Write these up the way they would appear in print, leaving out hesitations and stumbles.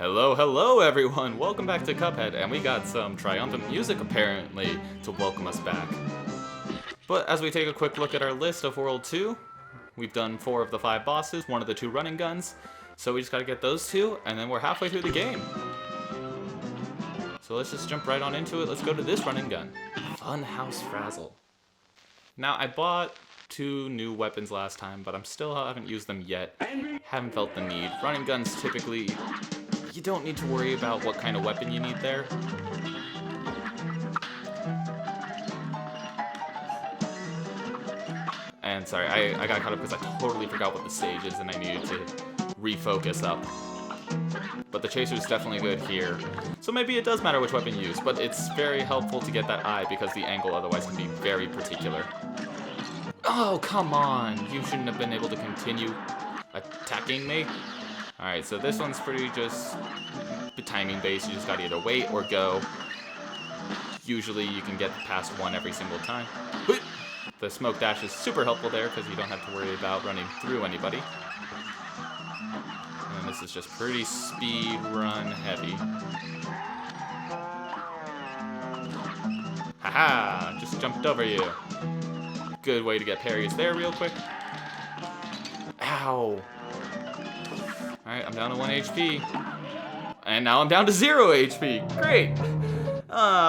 Hello, hello everyone! Welcome back to Cuphead, and we got some triumphant music apparently to welcome us back. But as we take a quick look at our list of World 2, we've done 4 of the 5 bosses, 1 of the 2 running guns, so we just gotta get those 2, and then we're halfway through the game. So let's just jump right on into it. Let's go to this running gun. Funhouse Frazzle. Now, I bought 2 new weapons last time, but haven't used them yet. Haven't felt the need. Running guns typically, you don't need to worry about what kind of weapon you need there. And sorry, I got caught up because I totally forgot what the stage is and I needed to refocus up. But the chaser is definitely good here. So maybe it does matter which weapon you use, but it's very helpful to get that eye because the angle otherwise can be very particular. Oh, come on! You shouldn't have been able to continue attacking me. Alright, so this one's pretty just timing based. You just gotta either wait or go. Usually you can get past 1 every single time. The smoke dash is super helpful there because you don't have to worry about running through anybody. And this is just pretty speed run heavy. Haha! Just jumped over you. Good way to get parries there real quick. Ow! Alright, I'm down to 1 HP. And now I'm down to 0 HP. Great!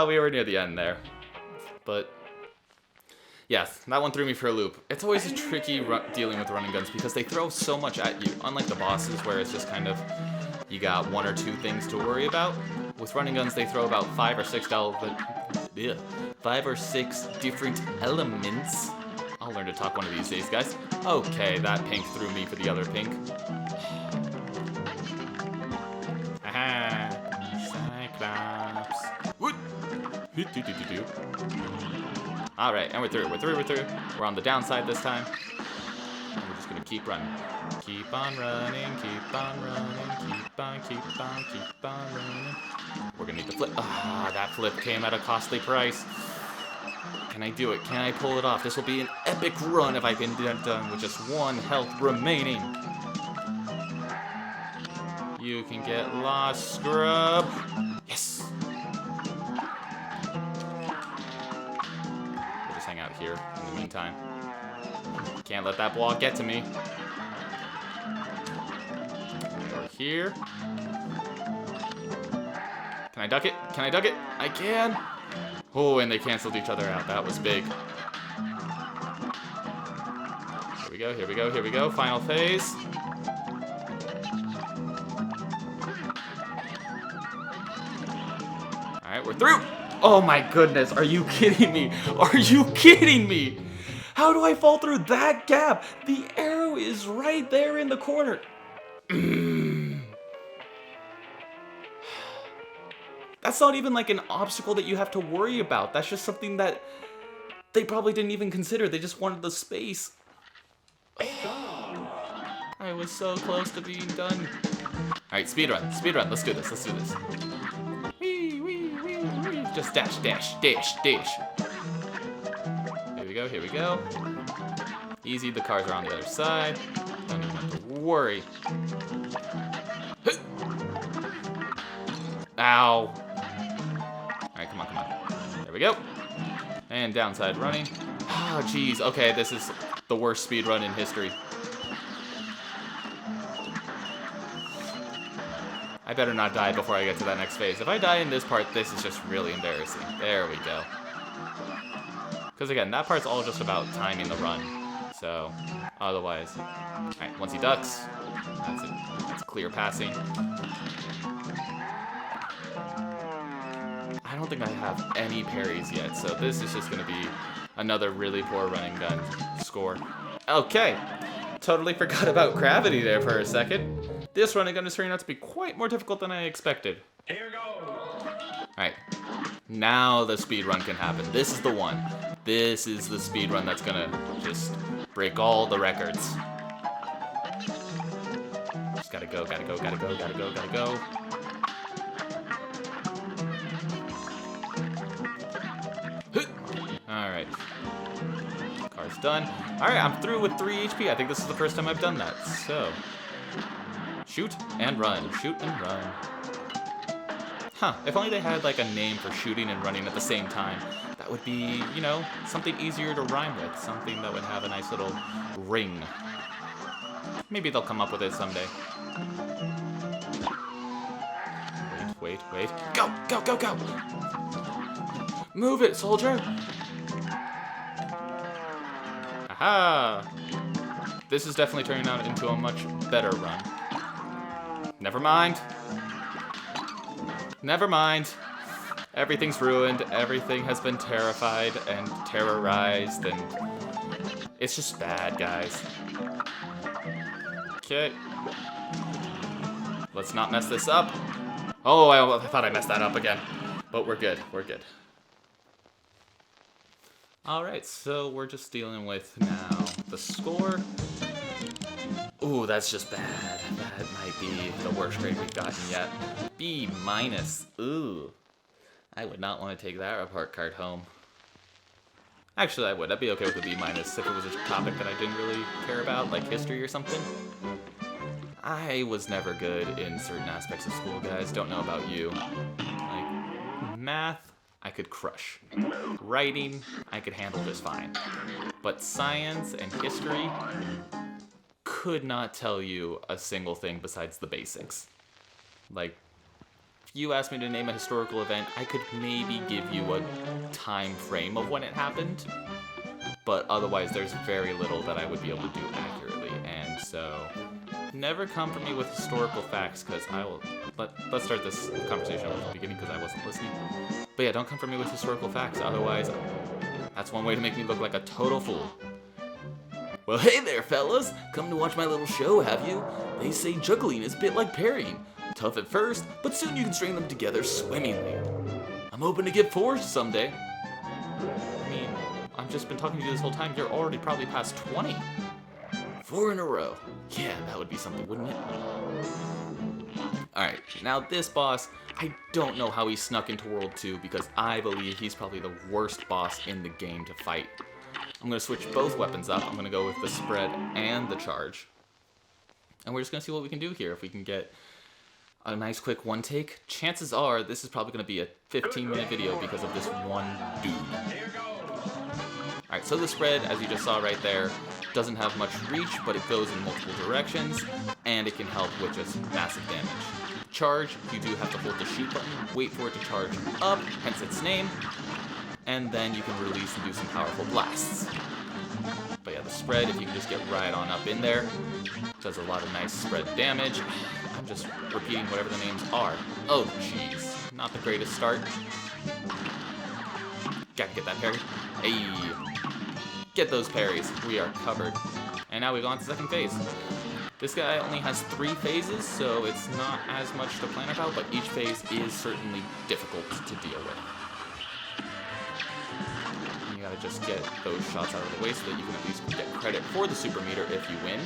We were near the end there. But, yes, that one threw me for a loop. It's always tricky dealing with running guns because they throw so much at you. Unlike the bosses where it's just kind of, you got 1 or 2 things to worry about. With running guns, they throw about 5 or 6 different elements. I'll learn to talk one of these days, guys. Okay, that pink threw me for the other pink. Haha. Cyclops. Woot! Alright, and we're through. We're on the downside this time. And we're just gonna keep running. Keep on running, keep on running, keep on running. We're gonna need the flip. Ah, that flip came at a costly price. Can I do it? Can I pull it off? This will be an epic run if I can get it done with just 1 health remaining. You can get lost, scrub. Yes! We'll just hang out here in the meantime. Can't let that block get to me. Over here. Can I duck it? Can I duck it? I can! Oh, and they canceled each other out. That was big. Here we go. Final phase. Alright, we're through! Oh my goodness, are you kidding me? Are you kidding me? How do I fall through that gap? The arrow is right there in the corner. That's not even like an obstacle that you have to worry about. That's just something that they probably didn't even consider. They just wanted the space. I was so close to being done. Alright, speedrun. Let's do this. Wee. Just dash. Here we go. Easy, the cars are on the other side. Don't even have to worry. Ow. Alright, come on. There we go. And downside running. Oh, jeez. Okay, this is the worst speed run in history. I better not die before I get to that next phase. If I die in this part, this is just really embarrassing. There we go. Because again, that part's all just about timing the run. So, otherwise... Alright, once he ducks, that's it. That's clear passing. I don't think I have any parries yet, so this is just going to be another really poor running gun score. Okay, totally forgot about gravity there for a second. This running gun is turning out to be quite more difficult than I expected. Here goes! Alright, now the speed run can happen. This is the one. This is the speed run that's going to just break all the records. Just gotta go. Alright. Car's done. Alright, I'm through with 3 HP. I think this is the first time I've done that. So, Shoot and run. Shoot and run. Huh, if only they had like a name for shooting and running at the same time. That would be, you know, something easier to rhyme with. Something that would have a nice little ring. Maybe they'll come up with it someday. Wait. Go! Move it, soldier! Aha! This is definitely turning out into a much better run. Never mind. Everything's ruined. Everything has been terrified and terrorized, and it's just bad, guys. Okay. Let's not mess this up. Oh, I thought I messed that up again. But we're good. Alright, so we're just dealing with now the score. Ooh, that's just bad. That might be the worst grade we've gotten yet. B-. Ooh. I would not want to take that report card home. Actually, I would. I'd be okay with a B- if it was a topic that I didn't really care about, like history or something. I was never good in certain aspects of school, guys. Don't know about you. Like, math, I could crush. Writing, I could handle just fine. But science and history, could not tell you a single thing besides the basics. Like, if you asked me to name a historical event, I could maybe give you a time frame of when it happened. But otherwise, there's very little that I would be able to do accurately. And so, never come for me with historical facts, because I will... Let's start this conversation at the beginning, because I wasn't listening. But yeah, don't come for me with historical facts, otherwise, that's one way to make me look like a total fool. Well, hey there, fellas! Come to watch my little show, have you? They say juggling is a bit like parrying. Tough at first, but soon you can string them together swimmingly. I'm hoping to get 4 someday. I mean, I've just been talking to you this whole time. You're already probably past 20. 4 in a row. Yeah, that would be something, wouldn't it? Alright, now this boss, I don't know how he snuck into World 2 because I believe he's probably the worst boss in the game to fight. I'm going to switch both weapons up. I'm going to go with the spread and the charge. And we're just going to see what we can do here. If we can get a nice quick one take. Chances are this is probably going to be a 15-minute video because of this one dude. Alright, so the spread, as you just saw right there, doesn't have much reach, but it goes in multiple directions, and it can help with just massive damage. Charge, you do have to hold the shoot button, wait for it to charge up, hence its name, and then you can release and do some powerful blasts. But yeah, the spread, if you can just get right on up in there, does a lot of nice spread damage. I'm just repeating whatever the names are. Oh, jeez. Not the greatest start. Gotta get that parry. Hey. Get those parries. We are covered. And now we've gone to second phase. This guy only has 3 phases, so it's not as much to plan about, but each phase is certainly difficult to deal with. You gotta just get those shots out of the way so that you can at least get credit for the super meter if you win.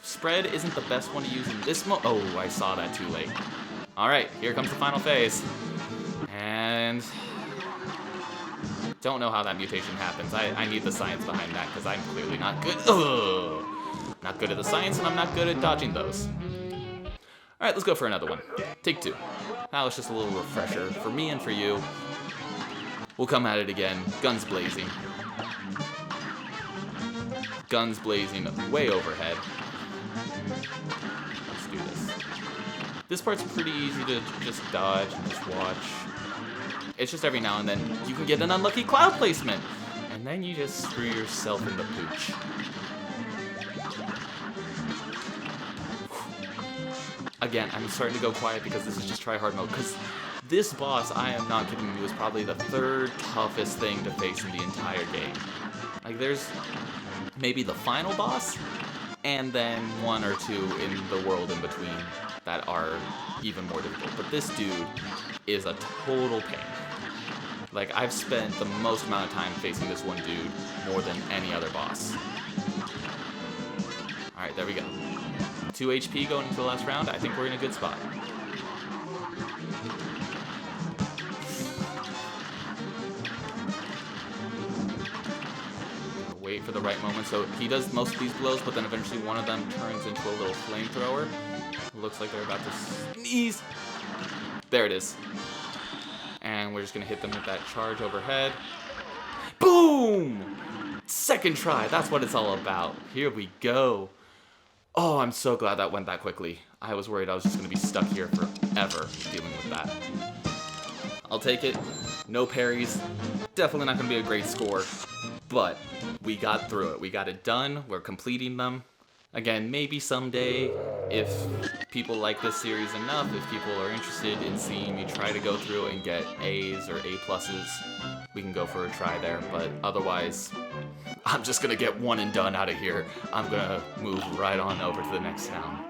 Spread isn't the best one to use in this Oh, I saw that too late. Alright, here comes the final phase. And... don't know how that mutation happens. I need the science behind that, because I'm clearly not good. Ugh. Not good at the science, and I'm not good at dodging those. Alright, let's go for another one. Take 2. That was just a little refresher for me and for you. We'll come at it again. Guns blazing. Guns blazing way overhead. Let's do this. This part's pretty easy to just dodge and just watch. It's just every now and then you can get an unlucky cloud placement, and then you just screw yourself in the pooch. Again, I'm starting to go quiet because this is just tryhard mode, because this boss, I am not kidding you, is probably the 3rd toughest thing to face in the entire game. Like, there's maybe the final boss, and then 1 or 2 in the world in between that are even more difficult. But this dude is a total pain. Like, I've spent the most amount of time facing this one dude more than any other boss. Alright, there we go. 2 HP going into the last round. I think we're in a good spot. Wait for the right moment. So he does most of these blows, but then eventually one of them turns into a little flamethrower. Looks like they're about to sneeze. There it is. And we're just gonna hit them with that charge overhead. Boom! Second try, that's what it's all about. Here we go. Oh, I'm so glad that went that quickly. I was worried I was just gonna be stuck here forever dealing with that. I'll take it. No parries. Definitely not gonna be a great score, but we got through it. We got it done. We're completing them. Again, maybe someday, if people like this series enough, if people are interested in seeing me try to go through and get A's or A+s, we can go for a try there. But otherwise, I'm just gonna get one and done out of here. I'm gonna move right on over to the next sound.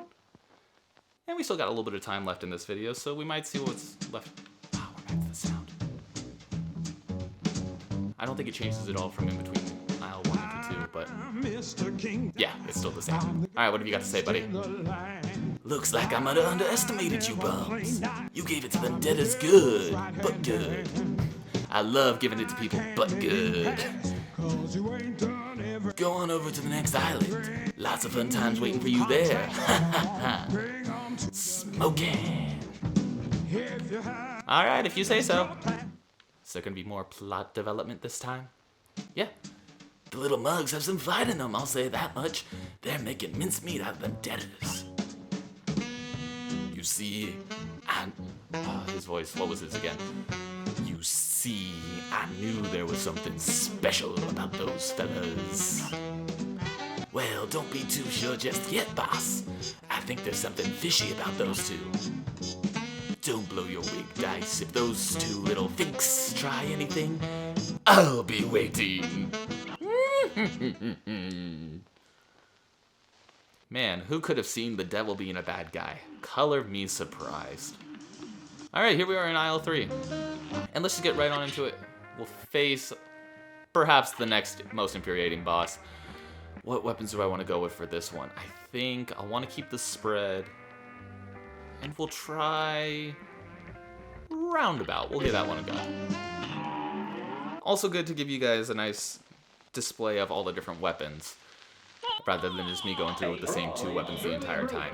And we still got a little bit of time left in this video, so we might see what's left. Wow, we're back to the sound. I don't think it changes at all from in between aisle 1 and 2, but yeah, it's still the same. Alright, what have you got to say, buddy? Looks like I might have underestimated you, bums. You gave it to them dead as good, but good. I love giving it to people, but good. Go on over to the next island. Lots of fun times waiting for you there. Smoking. Alright, if you say so. Is there gonna be more plot development this time? Yeah. The little mugs have some fight in them, I'll say that much. They're making mincemeat out of them debtors. You see, his voice, what was his again? You see, I knew there was something special about those fellas. Well, don't be too sure just yet, boss. I think there's something fishy about those two. Don't blow your wig dice. If those two little finks try anything, I'll be waiting. Man, who could have seen the devil being a bad guy? Color me surprised. Alright, here we are in aisle 3. And let's just get right on into it. We'll face perhaps the next most infuriating boss. What weapons do I want to go with for this one? I think I want to keep the spread. And we'll try Roundabout. We'll give that one a go. Also good to give you guys a nice display of all the different weapons, rather than just me going through with the same 2 weapons the entire time.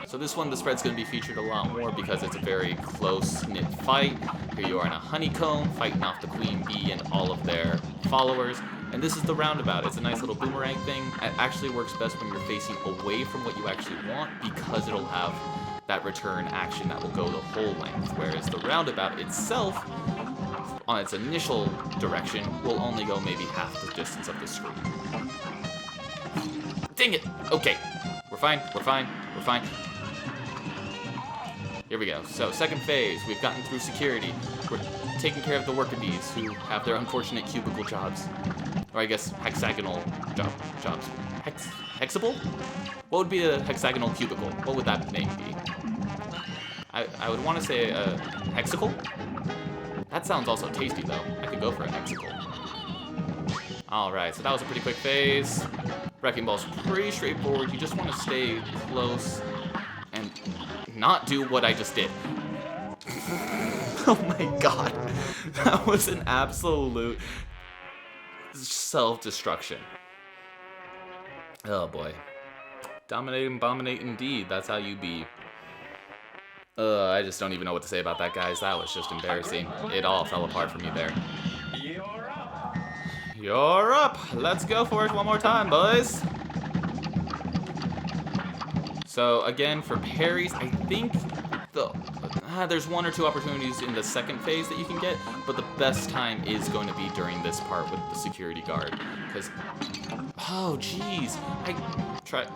So this one, the spread's going to be featured a lot more because it's a very close-knit fight. Here you are in a honeycomb, fighting off the Queen Bee and all of their followers. And this is the Roundabout. It's a nice little boomerang thing. It actually works best when you're facing away from what you actually want because it'll have that return action that will go the whole length, whereas the Roundabout itself, on its initial direction, will only go maybe half the distance of the screen. Dang it! Okay, we're fine, we're fine, we're fine. Here we go. So, second phase, we've gotten through security. We're taking care of the worker bees who have their unfortunate cubicle jobs. Or I guess hexagonal jobs. Hexable? What would be a hexagonal cubicle? What would that name be? I would want to say a hexicle? That sounds also tasty though. I could go for a hexicle. Alright, so that was a pretty quick phase. Wrecking Ball's pretty straightforward. You just want to stay close and not do what I just did. Oh my god. That was an absolute self-destruction. Oh boy. Dominate and abominate indeed. That's how you be. I just don't even know what to say about that, guys. That was just embarrassing. It all fell apart for me there. You're up. Let's go for it one more time, boys. So again, for parries, I think there's 1 or 2 opportunities in the second phase that you can get, but the best time is going to be during this part with the security guard, because oh jeez,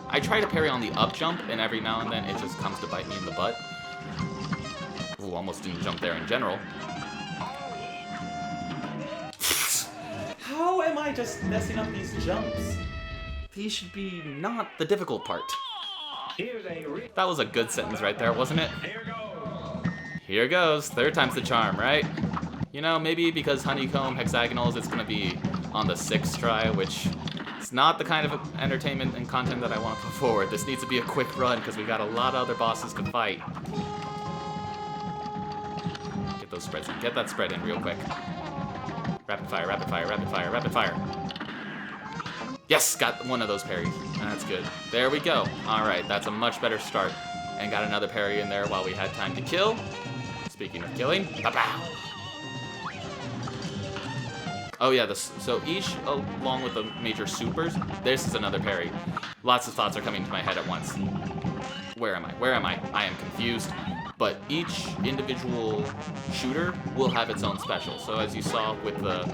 I try to parry on the up jump, and every now and then it just comes to bite me in the butt. Ooh, almost didn't jump there in general. How am I just messing up these jumps? These should be not the difficult part. That was a good sentence right there, wasn't it? Here goes. 3rd time's the charm, right? You know, maybe because honeycomb hexagonals, it's going to be on the 6th try, which is not the kind of entertainment and content that I want to put forward. This needs to be a quick run because we got a lot of other bosses to fight. Get those spreads in. Get that spread in real quick. Rapid fire, rapid fire, rapid fire, rapid fire. Yes, got one of those parries. That's good. There we go. All right, that's a much better start. And got another parry in there while we had time to kill. Speaking of killing, pow. Oh yeah, so each along with the major supers, this is another parry. Lots of thoughts are coming to my head at once. Where am I? Where am I? I am confused. But each individual shooter will have its own special. So as you saw with the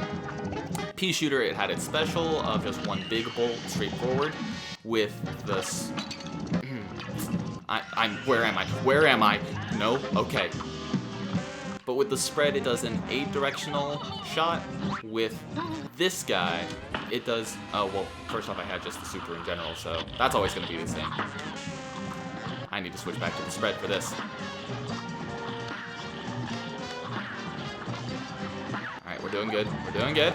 P shooter, it had its special of just one big bolt straight forward. With this, where am I? Where am I? No, okay. But with the spread, it does an 8-directional shot. With this guy, it does, oh, well, first off, I had just the super in general, so that's always going to be the same. I need to switch back to the spread for this. Alright, we're doing good. We're doing good.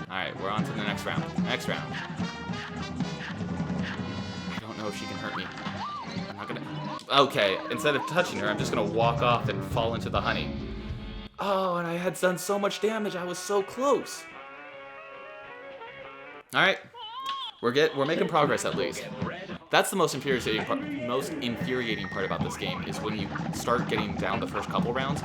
Alright, we're on to the next round. Next round. I don't know if she can hurt me. I'm not gonna... Okay, instead of touching her, I'm just gonna walk off and fall into the honey. Oh, and I had done so much damage. I was so close. All right, we're making progress at least. That's the most infuriating part about this game is when you start getting down the first couple rounds,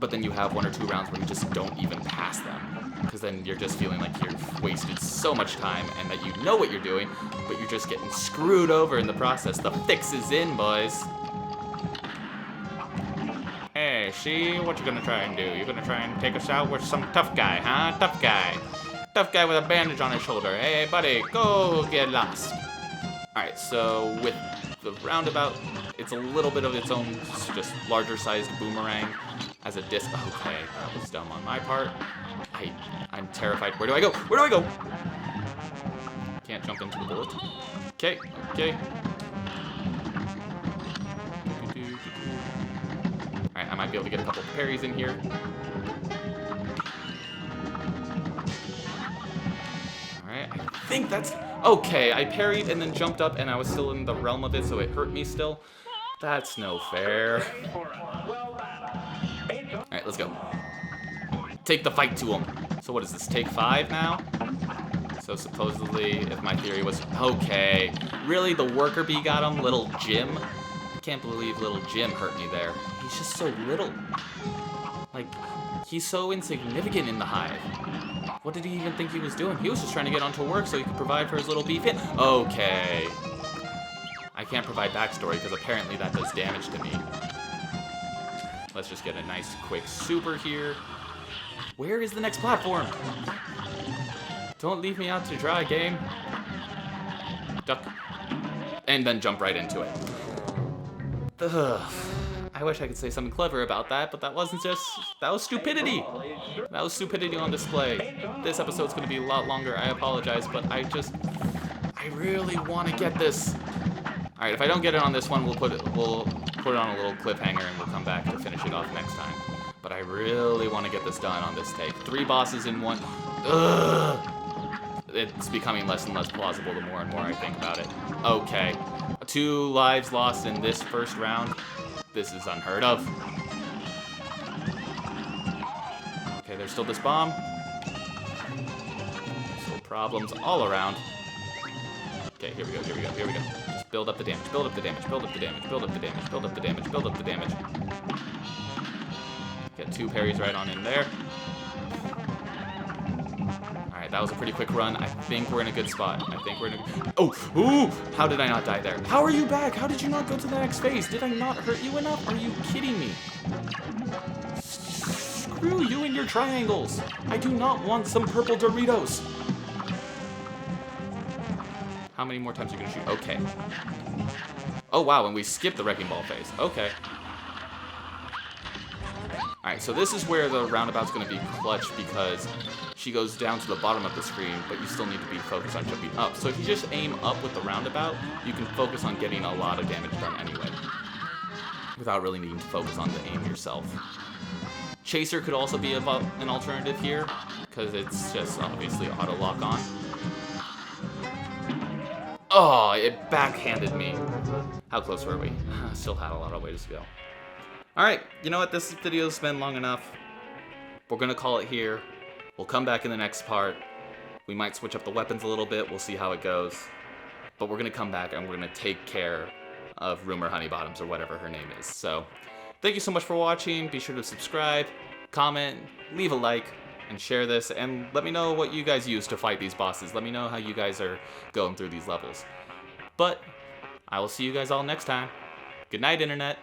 but then you have 1 or 2 rounds where you just don't even pass them, because then you're just feeling like you've wasted so much time and that you know what you're doing, but you're just getting screwed over in the process. The fix is in, boys. Hey, see what you're gonna try and do? You're gonna try and take us out with some tough guy, huh? Tough guy. Tough guy with a bandage on his shoulder. Hey, buddy, go get lost. Alright, so with the roundabout, it's a little bit of its own, just larger sized boomerang as a disc. Okay, that was dumb on my part. I'm terrified. Where do I go? Where do I go? Can't jump into the bullet. Okay, okay. Alright, I might be able to get a couple parries in here. Alright, I think that's... Okay, I parried and then jumped up and I was still in the realm of it, so it hurt me still. That's no fair. Alright, let's go. Take the fight to him. So what is this, take 5 now? So supposedly, if my theory was... Okay, really, the worker bee got him? Little Jim? I can't believe little Jim hurt me there. He's just so little. Like, he's so insignificant in the hive. What did he even think he was doing? He was just trying to get onto work so he could provide for his little bee fan. Okay. I can't provide backstory because apparently that does damage to me. Let's just get a nice quick super here. Where is the next platform? Don't leave me out to dry, game. Duck. And then jump right into it. Ugh. I wish I could say something clever about that, but that wasn't just... That was stupidity! That was stupidity on display. This episode's gonna be a lot longer, I apologize, but I really want to get this. Alright, if I don't get it on this one, we'll put it on a little cliffhanger and we'll come back to finish it off next time. But I really want to get this done on this take. 3 bosses in one. Ugh! It's becoming less and less plausible the more and more I think about it. Okay. 2 lives lost in this first round. This is unheard of. Okay, there's still this bomb. Still problems all around. Okay, here we go, here we go, here we go. Just build up the damage, build up the damage, build up the damage, build up the damage, build up the damage, build up the damage. Get 2 parries right on in there. Alright, that was a pretty quick run. I think we're in a good spot. I think we're in a... Oh! Ooh! How did I not die there? How are you back? How did you not go to the next phase? Did I not hurt you enough? Are you kidding me? Screw you and your triangles! I do not want some purple Doritos! How many more times are you gonna shoot? Okay. Oh wow, and we skipped the Wrecking Ball phase. Okay. Alright, so this is where the roundabout's gonna be clutch because she goes down to the bottom of the screen, but you still need to be focused on jumping up. So if you just aim up with the roundabout, you can focus on getting a lot of damage done anyway, without really needing to focus on the aim yourself. Chaser could also be an alternative here, because it's just obviously auto lock on. Oh, it backhanded me. How close were we? Still had a lot of ways to go. Alright, you know what? This video's been long enough. We're gonna call it here. We'll come back in the next part. We might switch up the weapons a little bit. We'll see how it goes. But we're going to come back and we're going to take care of Rumor Honeybottoms, or whatever her name is. So thank you so much for watching. Be sure to subscribe, comment, leave a like, and share this. And let me know what you guys use to fight these bosses. Let me know how you guys are going through these levels. But I will see you guys all next time. Good night, Internet.